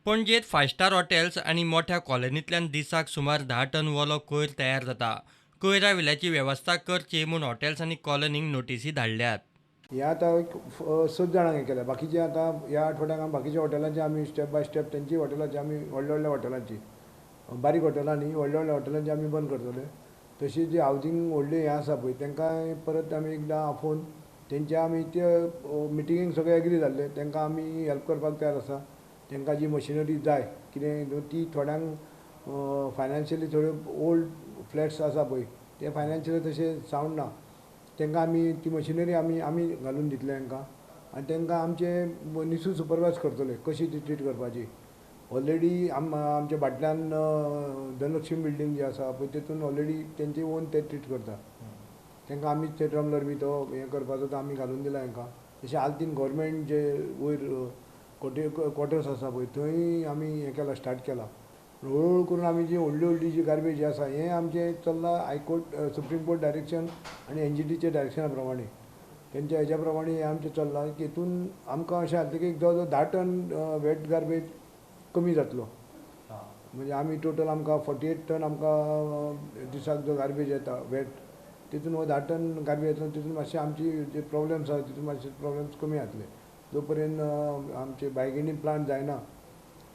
पणजेत 5 star hotels आणि मोठ्या कॉलनींतल्यान दिसाक सुमार 10 टन वलो कोयर तयार जाता. कोयरा विल्याची वेवस्था करची म्हूण हॉटेल्स आनी कॉलनींक नोटीसी धाडल्यात. हे आतां एक 7 जाणांक हें केल्या. बाकीचे आतां ह्या आठवड्याक बाकीच्या हॉटेलांची आमी स्टेप बाय स्टेप तेंची हॉटेलांची आमी व्हडल्या व्हडल्या हॉटेलांची बारीक हॉटेलां न्ही व्हडल्या व्हडल्या हॉटेलांची आमी बंद करतले. तशी जी हावजींग व्हडली हें आसा पळय तांकां परत आमी एकदां आफोवन तेंचे आमी ते मिटिंगेक सगळे एग्री जाल्ले. तांकां आमी हेल्प करपाक तयार आसा. तांकां जी मशिनरी जाय कितें ती थोड्यांक फायनान्शियली थोड्यो ओल्ड फ्लॅट्स आसा पळय ते फायनान्शियली तशे सावंड ना. तांकां आमी ती मशिनरी आमी घालून दितले तांकां आनी तांकां आमचे निसू सुपरवायज करतले कशी ती ट्रीट करपाची. ऑलरेडी आमच्या भाटल्यान धनलक्ष्मी बिल्डींग जी आसा पळय तेतून ऑलरेडी तेंची ओन ते ट्रीट करता. तांकां आमी ते ट्रमलर बी तो हें करपाचो तो आमी घालून दिला तांकां. तशें आल्तीन गव्हर्मेंट जे वयर क्वॉर्टर्स आसा पळय थंय आमी हें केलां स्टार्ट केलां. हळूहळू करून आमी जी व्हडली जी गार्बेज जी आसा हें आमचें चल्लां हायकोर्ट सुप्रीम कोर्ट डायरेक्शन आनी NGTचे डायरेक्शना प्रमाणे तेंच्या हेज्या प्रमाणे हें आमचें चल्लां की हितून आमकां अशें जातलें की जवळ जवळ 10 टन वेट गार्बेज कमी जातलो. म्हणजे आमी टोटल आमकां 48 टन आमकां दिसाक जो गार्बेज येता वेट तितून हो 10 टन गार्बेज येतलो. तितून मातशे आमची जे प्रॉब्लेम्स आसा तितून मातशे प्रॉब्लेम्स कमी जातले. जो पर्यंत आमचे बायगिनी प्लांट जायना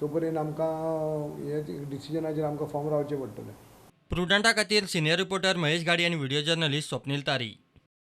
तो पर्यंत आमकां हे डिसिजनाचेर आमकां फॉर्म रावचें पडटलें. प्रुडंटा खातीर सिनियर रिपोर्टर महेश गाडी आनी व्हिडिओ जर्नलिस्ट स्वप्नील तारी.